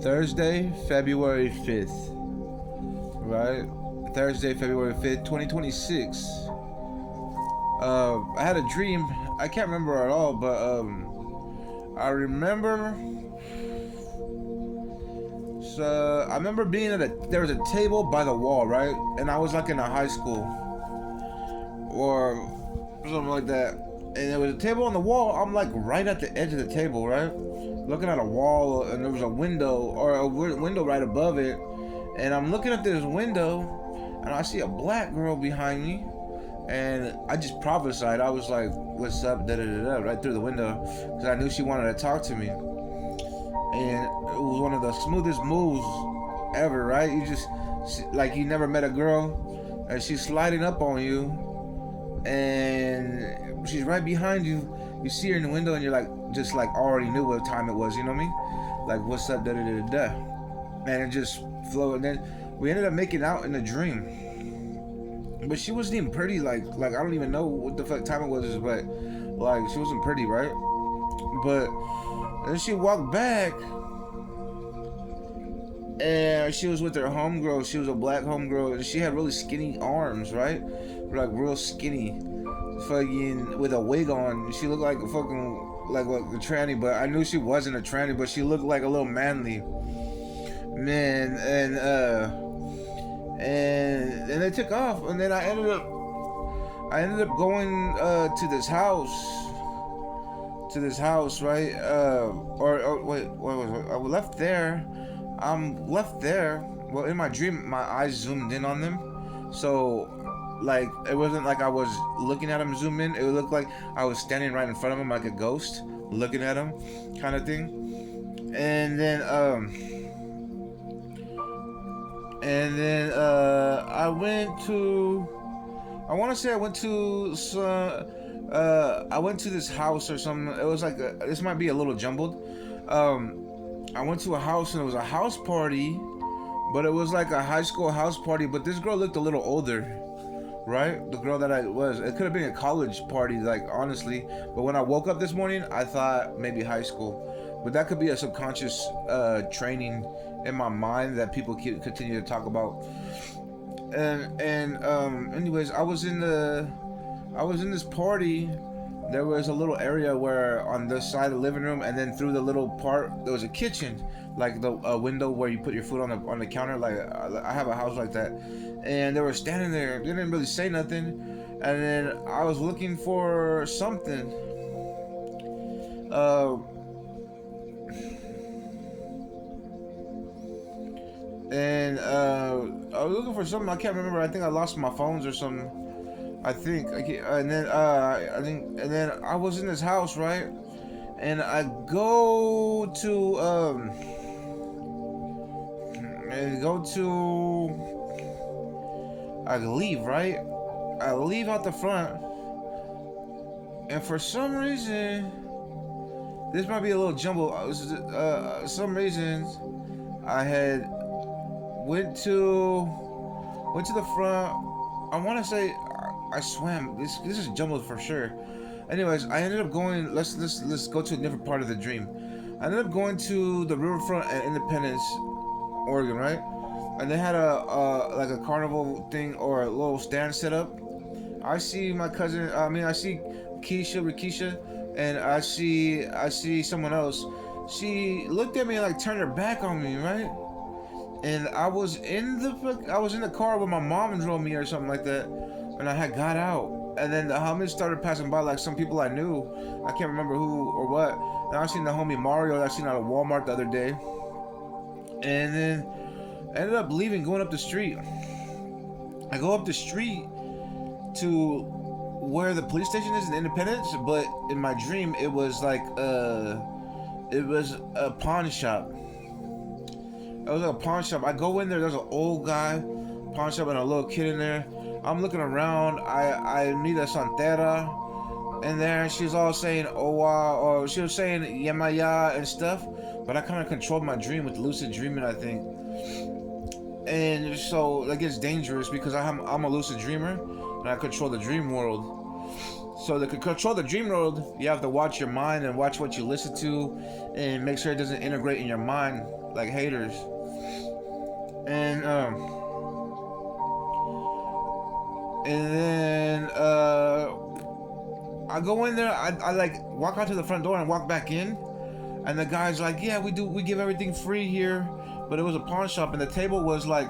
Thursday, February 5th. Right? Thursday, February 5th, 2026. I had a dream. I can't remember at all, but I remember. So I remember being there was a table by the wall, right? And I was like in a high school or something like that. And there was a table on the wall. I'm like right at the edge of the table, right? Looking at a wall, and there was a window or a window right above it. And I'm looking at this window, and I see a black girl behind me. And I just prophesied. I was like, "What's up?" Da da da da, right through the window, because I knew she wanted to talk to me. And it was one of the smoothest moves ever, right? You just like you never met a girl, and she's sliding up on you, and she's right behind you. You see her in the window, and you're like, just like already knew what time it was. You know what I mean? Like, what's up? Da da da da. And it just flowed. And then we ended up making out in a dream. But she wasn't even pretty, like I don't even know what the fuck time it was, but like she wasn't pretty, right? But then she walked back, and she was with her homegirl. She was a black homegirl, and she had really skinny arms, right? Like real skinny, fucking with a wig on. She looked like a fucking like a tranny, but I knew she wasn't a tranny, but she looked like a little manly man, and then they took off, and then I ended up going to this house, right? Wait, what was it? I left there. I'm left there. Well, in my dream, my eyes zoomed in on them, so like it wasn't like I was looking at them zoom in. It looked like I was standing right in front of them, like a ghost, looking at them, kind of thing. And then I went to, I want to say I went to this house or something. It was like this might be a little jumbled. I went to a house, and it was a house party, but it was like a high school house party. But this girl looked a little older, right? The girl that I was, it could have been a college party, like honestly. But when I woke up this morning, I thought maybe high school. But that could be a subconscious training in my mind that people continue to talk about. And anyways, I was in this party. There was a little area where on the side of the living room, and then through the little part there was a kitchen, like the window where you put your food on the counter. Like I have a house like that, and they were standing there. They didn't really say nothing, and then I was looking for something. And I was looking for something. I can't remember. I think I lost my phones or something. I think. And then I was in this house, right? And I go to I leave, right? I leave out the front, and for some reason, this might be a little jumble. Some reason I had went to the front. I want to say I swam. This is jumbled for sure. Anyways, I ended up going. Let's go to a different part of the dream. I ended up going to the riverfront at Independence, Oregon, right? And they had like a carnival thing or a little stand set up. I see my cousin. I see Rickiesha, and I see someone else. She looked at me and like turned her back on me, right? And I was in the car where my mom drove me or something like that, and I had got out. And then the homies started passing by, like some people I knew. I can't remember who or what. And I seen the homie Mario that I seen at a Walmart the other day. And then I ended up leaving, going up the street. I go up the street to where the police station is in Independence, but in my dream it was like it was a pawn shop. It was like a pawn shop. I go in there, there's an old guy, pawn shop, and a little kid in there. I'm looking around. I meet a santera in there, and she's all saying "oh wow," or she was saying "yamaya" and stuff. But I kind of controlled my dream with lucid dreaming, I think. And so that gets dangerous because I'm a lucid dreamer, and I control the dream world. So to control the dream world, you have to watch your mind and watch what you listen to, and make sure it doesn't integrate in your mind like haters. And then I go in there. I like walk out to the front door and walk back in, and the guy's like, "Yeah, we give everything free here," but it was a pawn shop, and the table was like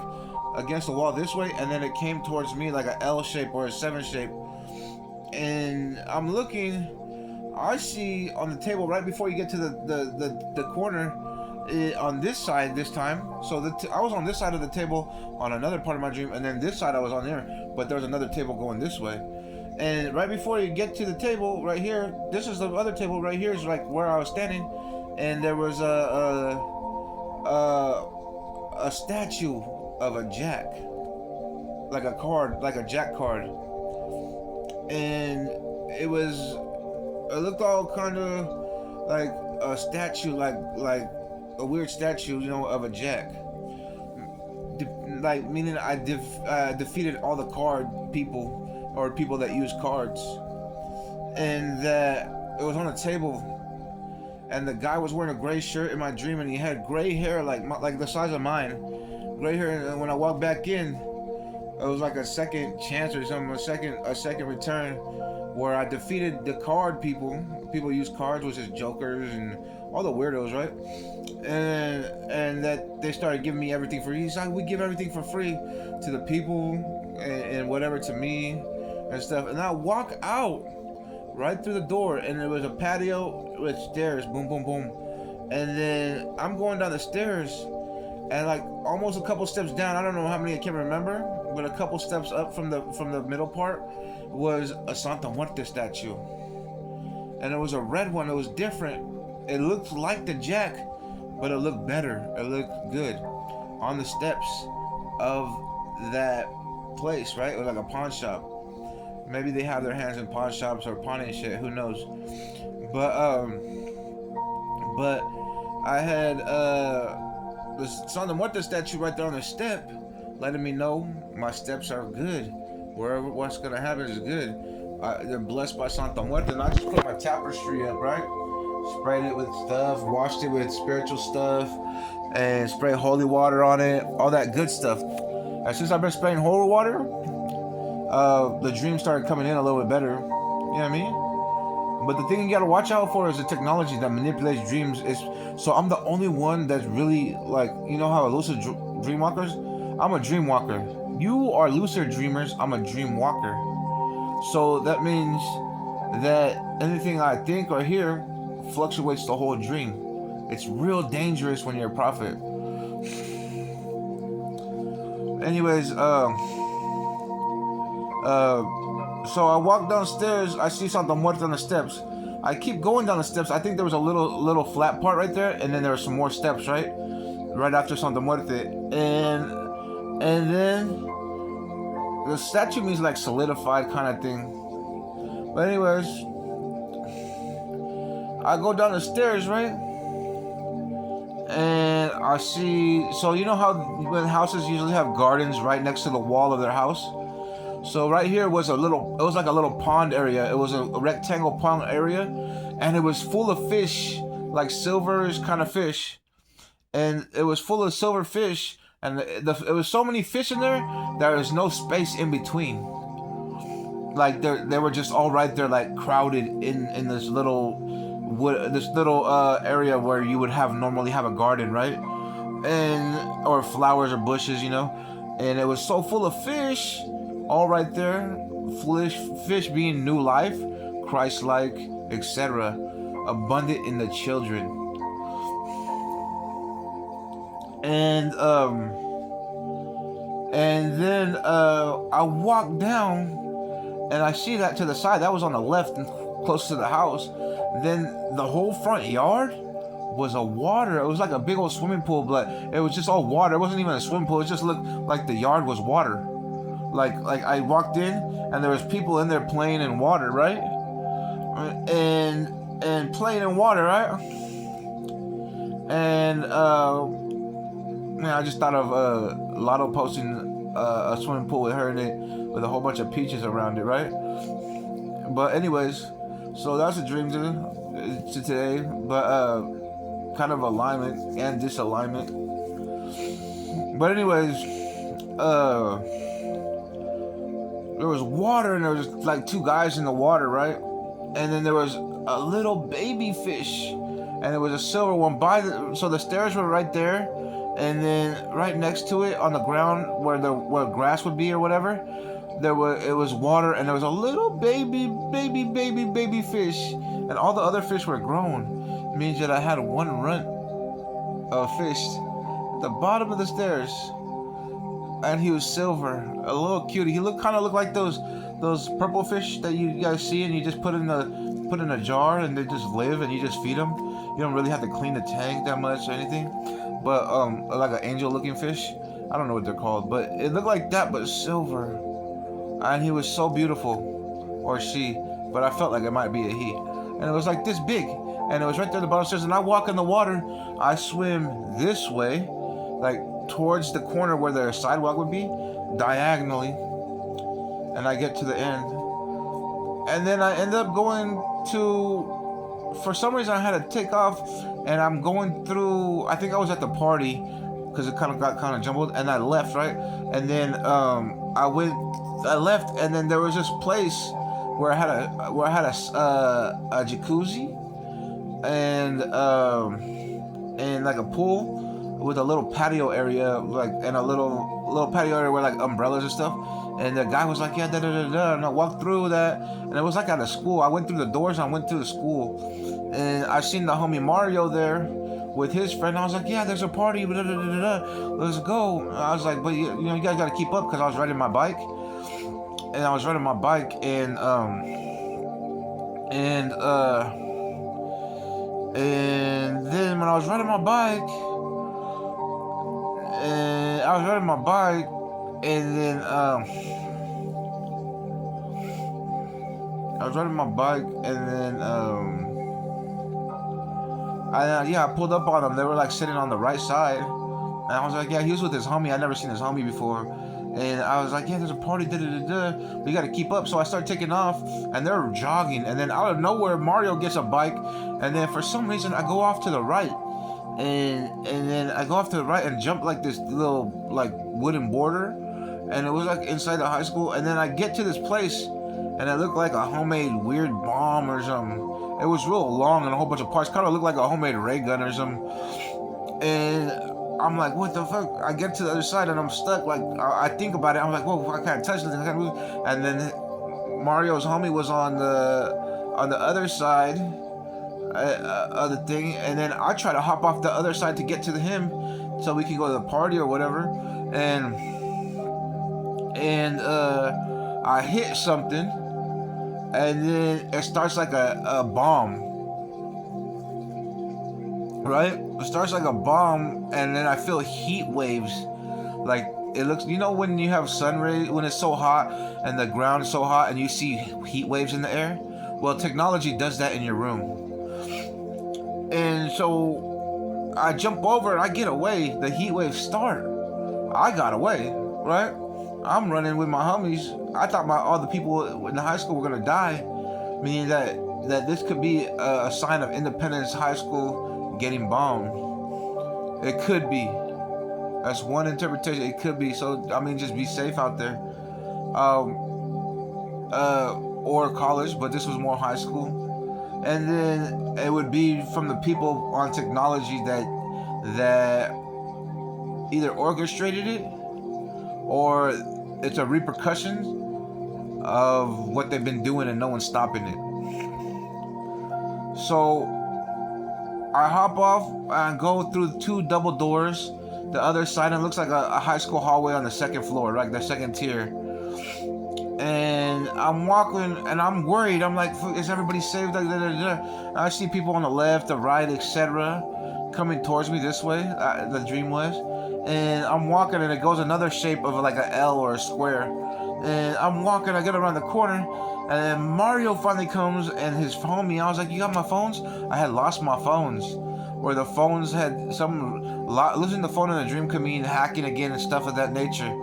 against the wall this way, and then it came towards me like a L shape or a 7 shape. And I'm looking, I see on the table right before you get to the corner, on this side this time. So I was on this side of the table on another part of my dream, and then this side I was on there, but there was another table going this way. And right before you get to the table right here, this is the other table right here is like where I was standing, and there was a statue of a jack, like a card, like a jack card. And it looked all kind of like a statue, like a weird statue, you know, of a jack. Like meaning I defeated all the card people, or people that use cards, and that it was on a table. And the guy was wearing a gray shirt in my dream, and he had gray hair like the size of mine, gray hair. And when I walked back in, it was like a second chance or something, a second return, where I defeated the card people. People use cards, which is jokers and all the weirdos, right? And that they started giving me everything for free. He's like, we give everything for free to the people and whatever to me and stuff. And I walk out right through the door, and there was a patio with stairs, boom, boom, boom. And then I'm going down the stairs, and like almost a couple steps down, I don't know how many, I can't remember, but a couple steps up from the middle part was a Santa Muerte statue. And it was a red one. It was different. It looked like the jack, but it looked better. It looked good on the steps of that place, right? It was like a pawn shop. Maybe they have their hands in pawn shops or pawning shit, who knows. But I had the Santa Muerte statue right there on the step, letting me know my steps are good. Wherever what's gonna happen is good. They're blessed by Santa Muerte, and I just put my tapestry up, right? Sprayed it with stuff, washed it with spiritual stuff, and sprayed holy water on it, all that good stuff. And since I've been spraying holy water, the dreams started coming in a little bit better. You know what I mean? But the thing you gotta watch out for is the technology that manipulates dreams. So I'm the only one that's really like, you know how lucid dream walkers? I'm a dream walker. You are lucid dreamers. I'm a dream walker. So that means that anything I think or hear fluctuates the whole dream. It's real dangerous when you're a prophet. Anyways, so I walk downstairs. I see Santa Muerte on the steps. I keep going down the steps. I think there was a little flat part right there, and then there were some more steps right after Santa Muerte, and then the statue means like solidified kind of thing. But anyways, I go down the stairs, right? And I see, so you know how when houses usually have gardens right next to the wall of their house? So right here was it was like a little pond area. It was a rectangle pond area, and it was full of fish, like silverish kind of fish. And it was full of silver fish, and it was so many fish in there was no space in between. Like they were just all right there, like crowded in this little area where you would normally have a garden, right? And or flowers or bushes, you know. And it was so full of fish, all right there. Fish being new life, Christ-like, etc. Abundant in the children. And then I walk down, and I see that to the side. That was on the left and close to the house. Then the whole front yard was a water. It was like a big old swimming pool, but it was just all water. It wasn't even a swimming pool. It just looked like the yard was water. Like I walked in, and there was people in there playing in water, right? And playing in water, right? And man, I just thought of Lotto posting a swimming pool with her in it, with a whole bunch of peaches around it, right? But anyways, so that's a dream to today. But kind of alignment and disalignment. But anyways, there was water and there was like two guys in the water, right? And then there was a little baby fish, and it was a silver one so the stairs were right there, and then right next to it on the ground where grass would be or whatever, it was water, and there was a little baby fish, and all the other fish were grown. It means that I had one runt of fish at the bottom of the stairs, and he was silver, a little cutie. He kind of looked like those purple fish that you guys see, and you just put in a jar and they just live, and you just feed them. You don't really have to clean the tank that much or anything. But like an angel-looking fish. I don't know what they're called, but it looked like that, but silver. And he was so beautiful, or she, but I felt like it might be a he. And it was like this big, and it was right there at the bottom of the stairs. And I walk in the water. I swim this way, like towards the corner where the sidewalk would be, diagonally, and I get to the end. And then I end up going to, for some reason I had to take off, and I'm going through, I think I was at the party, because it got kind of jumbled, and I left, right? And then I left, and then there was this place where I had a jacuzzi, and like a pool with a little patio area, like, and a little patio area where like umbrellas and stuff. And the guy was like, yeah, and I walked through that, and it was like at a school. I went through the doors, and I went through the school, and I seen the homie Mario there with his friend. I was like, yeah, there's a party, let's go. I was like, but you guys gotta keep up, because I was riding my bike, and then when I was riding my bike, and then I pulled up on them. They were like sitting on the right side, and I was like, yeah, he was with his homie. I'd never seen his homie before, and I was like, yeah, there's a party, we gotta keep up. So I started taking off, and they're jogging, and then out of nowhere, Mario gets a bike, and then for some reason I go off to the right, and then I go off to the right and jump like this little like wooden border, and it was like inside the high school. And then I get to this place, and it looked like a homemade weird bomb or something. It was real long and a whole bunch of parts. Kind of looked like a homemade ray gun or something. And I'm like, what the fuck? I get to the other side and I'm stuck. Like, I think about it. I'm like, whoa, I can't touch this. I can't move. And then Mario's homie was on the other side of the thing. And then I try to hop off the other side to get to him so we can go to the party or whatever. And I hit something, and then it starts like a bomb, right? It starts like a bomb, and then I feel heat waves. Like, it looks, when you have sun rays, when it's so hot and the ground is so hot and you see heat waves in the air? Well, technology does that in your room. And so I jump over and I get away. The heat waves start. I got away, right? I'm running with my homies. I thought all the people in the high school were gonna die, meaning that this could be a sign of Independence High School getting bombed. It could be. That's one interpretation. It could be. So I mean, just be safe out there. Or college, but this was more high school. And then it would be from the people on technology that either orchestrated it, or it's a repercussion of what they've been doing and no one's stopping it. So I hop off and go through 2 double doors, the other side, and it looks like a high school hallway on the 2nd floor, like the 2nd tier. And I'm walking and I'm worried. I'm like, is everybody safe? I see people on the left, the right, etc. coming towards me this way, the dream was. And I'm walking, and it goes another shape of like a L or a square. And I'm walking, I get around the corner, and then Mario finally comes and his homie. I was like, you got my phones? I had lost my phones. Where the phones had losing the phone in a dream could mean hacking again and stuff of that nature.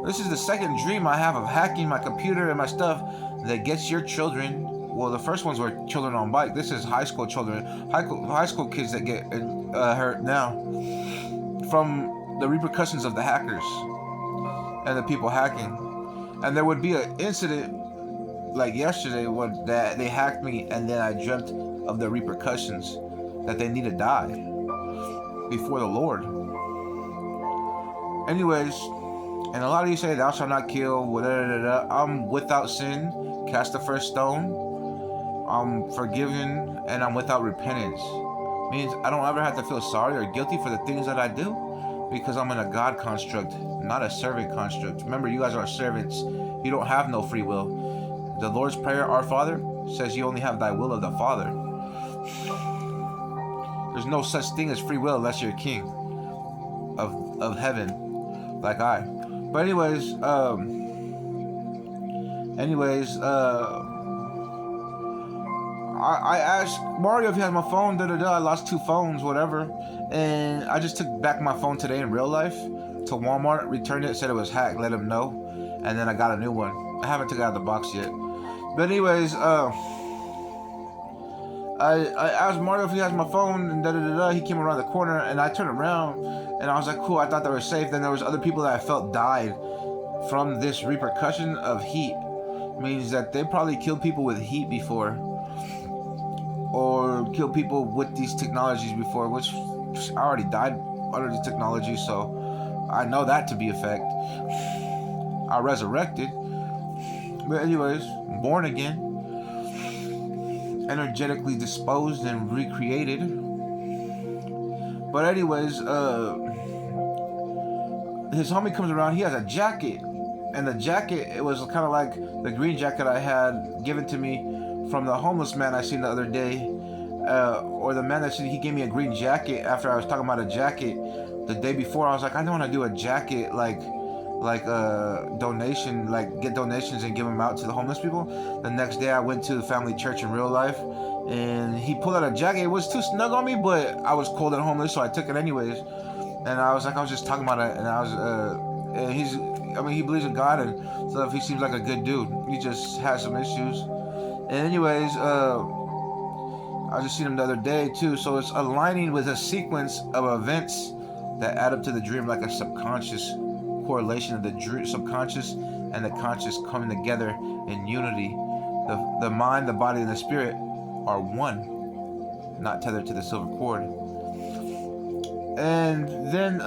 This is the 2nd dream I have of hacking my computer and my stuff that gets your children well, the first ones were children on bike. This is high school children, high school kids that get hurt now from the repercussions of the hackers and the people hacking. And there would be an incident like yesterday when that they hacked me, and then I dreamt of the repercussions that they need to die before the Lord. Anyways, and a lot of you say, "Thou shalt not kill." Whatever. I'm without sin. Cast the first stone. I'm forgiven, and I'm without repentance. Means I don't ever have to feel sorry or guilty for the things that I do, because I'm in a God construct, not a servant construct. Remember, you guys are servants. You don't have no free will. The Lord's Prayer, Our Father, says you only have thy will of the Father. There's no such thing as free will unless you're a king of heaven, like I. But anyways, I asked Mario if he had my phone. I lost 2 phones, whatever. And I just took back my phone today in real life to Walmart, returned it, said it was hacked, let him know. And then I got a new one. I haven't took it out of the box yet. But anyways, I asked Mario if he has my phone, and he came around the corner, and I turned around, and I was like, cool, I thought they were safe. Then there was other people that I felt died from this repercussion of heat. Means that they probably killed people with heat before, or killed people with these technologies before, which I already died under the technology, so I know that to be a fact. I resurrected. But anyways, born again, energetically disposed and recreated. But anyways, his homie comes around. He has a jacket, and the jacket, it was kind of like the green jacket I had given to me from the homeless man I seen the other day, or the man that said he gave me a green jacket after I was talking about a jacket the day before. I was like, I don't want to do a jacket like a donation, like get donations and give them out to the homeless people. The next day I went to the family church in real life, and he pulled out a jacket. It was too snug on me, but I was cold and homeless, so I took it anyways. And I was just talking about it, and I was and he believes in God and stuff. He seems like a good dude. He just has some issues. And anyways, I just seen him the other day too, so it's aligning with a sequence of events that add up to the dream, like a subconscious correlation of the subconscious and the conscious coming together in unity. The mind, the body, and the spirit are one, not tethered to the silver cord. And then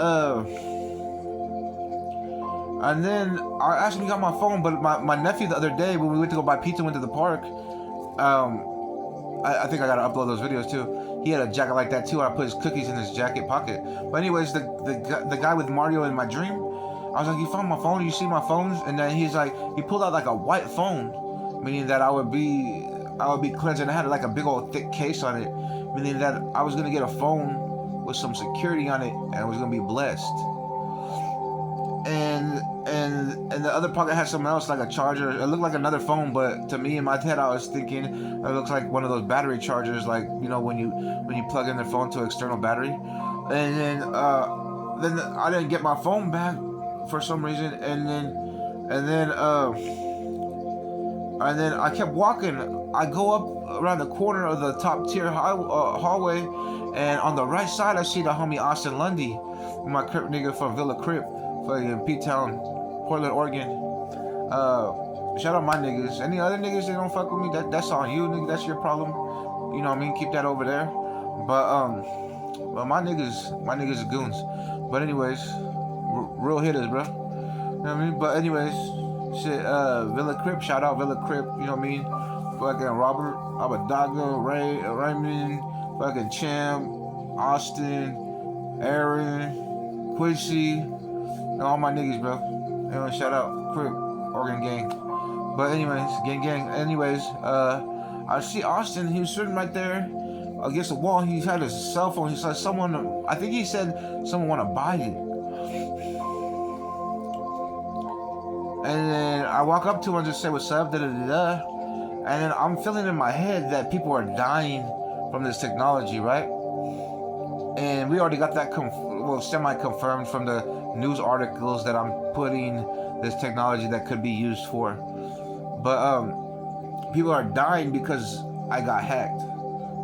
I actually got my phone, but my nephew the other day when we went to go buy pizza, went to the park. I think I gotta upload those videos too. He had a jacket like that too. I put his cookies in his jacket pocket. But anyways, the guy with Mario in my dream, I was like, you found my phone? You see my phones? And then he's like, he pulled out like a white phone, meaning that I would be cleansed, and I had like a big old thick case on it, meaning that I was gonna get a phone with some security on it, and I was gonna be blessed. And the other pocket had something else, like a charger. It looked like another phone, but to me in my head I was thinking it looks like one of those battery chargers, like, you know, when you plug in the phone to external battery. And then I didn't get my phone back for some reason, and then I kept walking. I go up around the corner of the top tier hallway, and on the right side I see the homie Austin Lundy, my Crip nigga from Villa Crip, fucking P-Town, Portland, Oregon. Shout out my niggas. Any other niggas that don't fuck with me, that's on you, nigga. That's your problem. You know what I mean? Keep that over there. But my niggas are goons. But anyways, real hitters, bro. You know what I mean? But anyways, shit. Villa Crip. Shout out Villa Crip. You know what I mean? Fucking Robert, Abadaga, Raymond, fucking Champ, Austin, Aaron, Quincy, and all my niggas, bro. Anyway, shout out Crip, Oregon gang. But anyways, gang. Anyways, I see Austin. He was sitting right there against the wall. He had his cell phone. He said someone. I think he said someone want to buy it. And then I walk up to him and just say what's up, And then I'm feeling in my head that people are dying from this technology, right? And we already got that semi-confirmed from the news articles that I'm putting this technology that could be used for. But people are dying because I got hacked.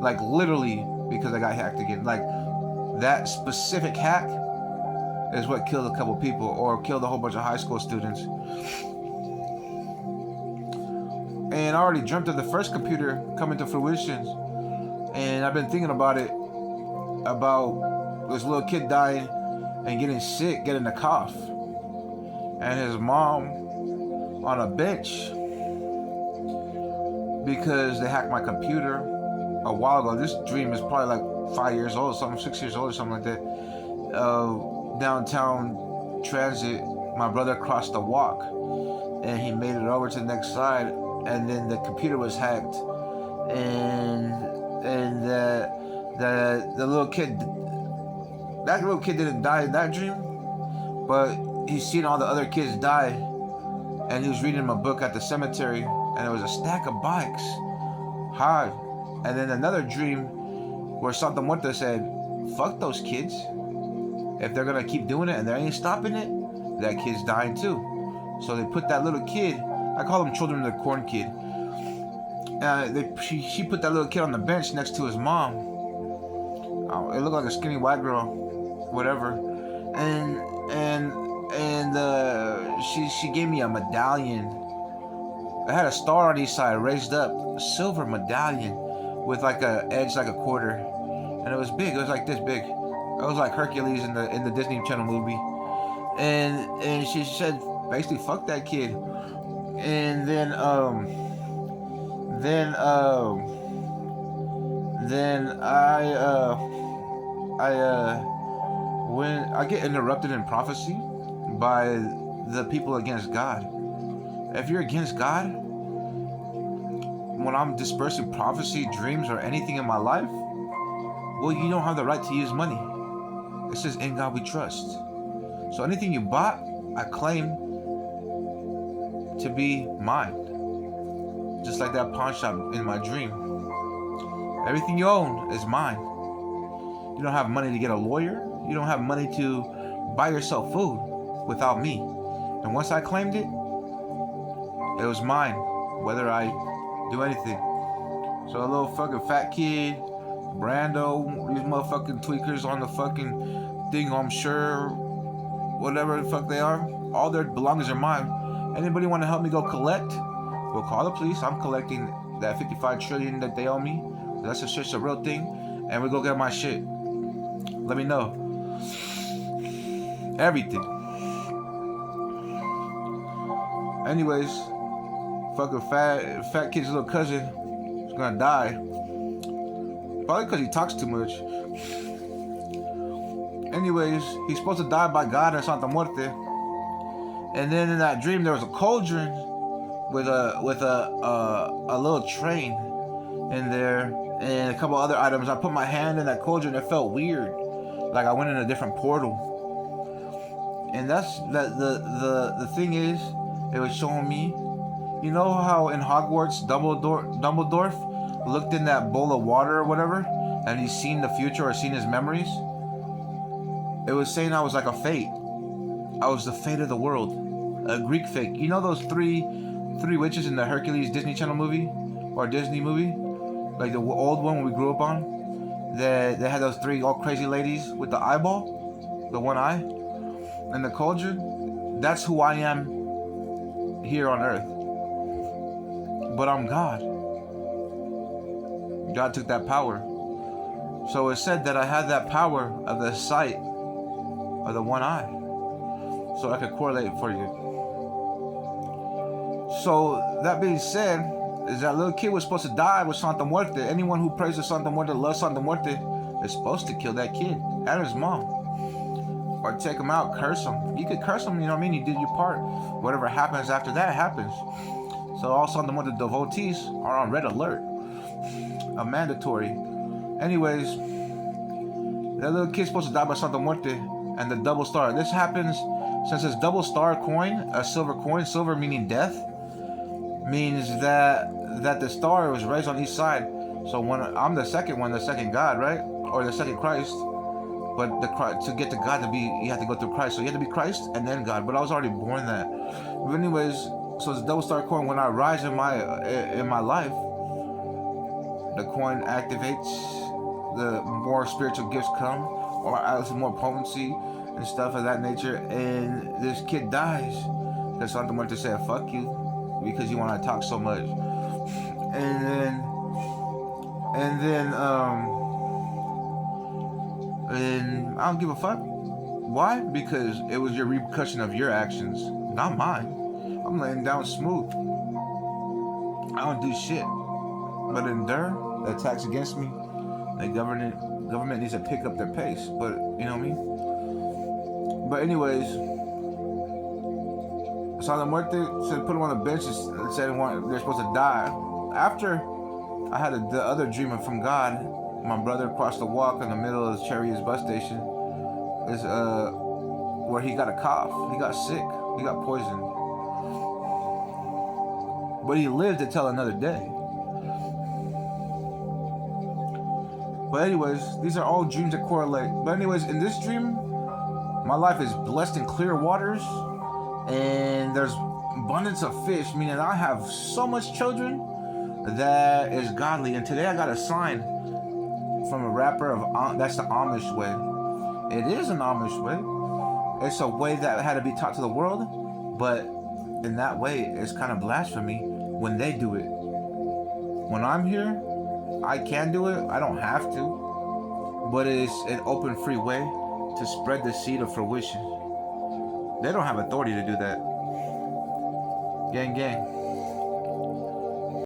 Like literally because I got hacked again. Like that specific hack is what killed a couple people or killed a whole bunch of high school students. And I already dreamt of the first computer coming to fruition. And I've been thinking about it, about this little kid dying and getting sick, getting a cough. And his mom on a bench because they hacked my computer a while ago. This dream is probably like 5 years old, something 6 years old or something like that. Downtown transit, my brother crossed the walk and he made it over to the next side, and then the computer was hacked, and the little kid, that little kid didn't die in that dream, but he's seen all the other kids die, and he was reading him a book at the cemetery, and it was a stack of bikes. Hard. And then another dream where Santa Muerta said, fuck those kids. If they're gonna keep doing it and they ain't stopping it, that kid's dying too. So they put that little kid, I call him Children of the Corn Kid. She put that little kid on the bench next to his mom. It looked like a skinny white girl, whatever. And she gave me a medallion. It had a star on each side, raised up, a silver medallion with like a edge like a quarter, and it was big. It was like this big. It was like Hercules in the Disney Channel movie. And she said basically fuck that kid. And then when I get interrupted in prophecy by the people against God. If you're against God, when I'm dispersing prophecy, dreams, or anything in my life, well, you don't have the right to use money. It says, in God we trust. So anything you bought, I claim to be mine. Just like that pawn shop in my dream. Everything you own is mine. You don't have money to get a lawyer. You don't have money to buy yourself food without me. And once I claimed it, it was mine, whether I do anything. So a little fucking fat kid, Brando, these motherfucking tweakers on the fucking thing, I'm sure, whatever the fuck they are, all their belongings are mine. Anybody want to help me go collect? We'll call the police. I'm collecting that 55 trillion that they owe me. That's just a real thing. And we go get my shit. Let me know. Everything. Anyways, fucking fat kid's little cousin is gonna die. Probably because he talks too much. Anyways, he's supposed to die by God and Santa Muerte. And then in that dream there was a cauldron with a little train in there and a couple other items. I put my hand in that cauldron. It felt weird, like I went in a different portal. And that's the thing is, it was showing me, you know how in Hogwarts Dumbledore looked in that bowl of water or whatever, and he's seen the future or seen his memories. It was saying I was like a fate. I was the fate of the world, a Greek fate. You know those three witches in the Hercules Disney Channel movie or Disney movie, like the old one we grew up on. They had those three all crazy ladies with the eyeball, the one eye, and the cauldron. That's who I am here on earth. But I'm God. God took that power. So it said that I had that power of the sight of the one eye. So I could correlate it for you. So that being said, is that little kid was supposed to die with Santa Muerte. Anyone who prays to Santa Muerte, loves Santa Muerte, is supposed to kill that kid and his mom. Or take him out, curse him. You could curse him, you know what I mean? You did your part. Whatever happens after that happens. So all Santa Muerte devotees are on red alert. A mandatory. Anyways, that little kid's supposed to die by Santa Muerte and the double star. This happens since this double star coin, a silver coin, silver meaning death, means that the star was raised on each side. So when I'm the second one, the second God, right? Or the second Christ. But to get to God, you have to go through Christ. So you have to be Christ and then God. But I was already born that. But anyways, So it's a double star coin. When I rise in my life, the coin activates, the more spiritual gifts come, or as more potency and stuff of that nature. And this kid dies because Santa Muerte said "fuck you" because you want to talk so much. And I don't give a fuck. Why? Because it was your repercussion of your actions, not mine. I'm laying down smooth. I don't do shit but endure the attacks against me. The government needs to pick up their pace, but you know what I mean. But anyways, Santa Muerte said put them on the bench and said they're supposed to die. After I had the other dream from God, my brother crossed the walk in the middle of the Cherry's bus station. Is where he got a cough. He got sick. He got poisoned. But he lived to tell another day. But anyways, these are all dreams that correlate. But anyways, in this dream, my life is blessed in clear waters, and there's abundance of fish, meaning I have so much children that is godly. And today I got a sign from a rapper of that's the Amish way. It is an Amish way. It's a way that had to be taught to the world, but in that way, it's kind of blasphemy when they do it. When I'm here, I can do it. I don't have to, but it's an open, free way to spread the seed of fruition. They don't have authority to do that. Gang, gang.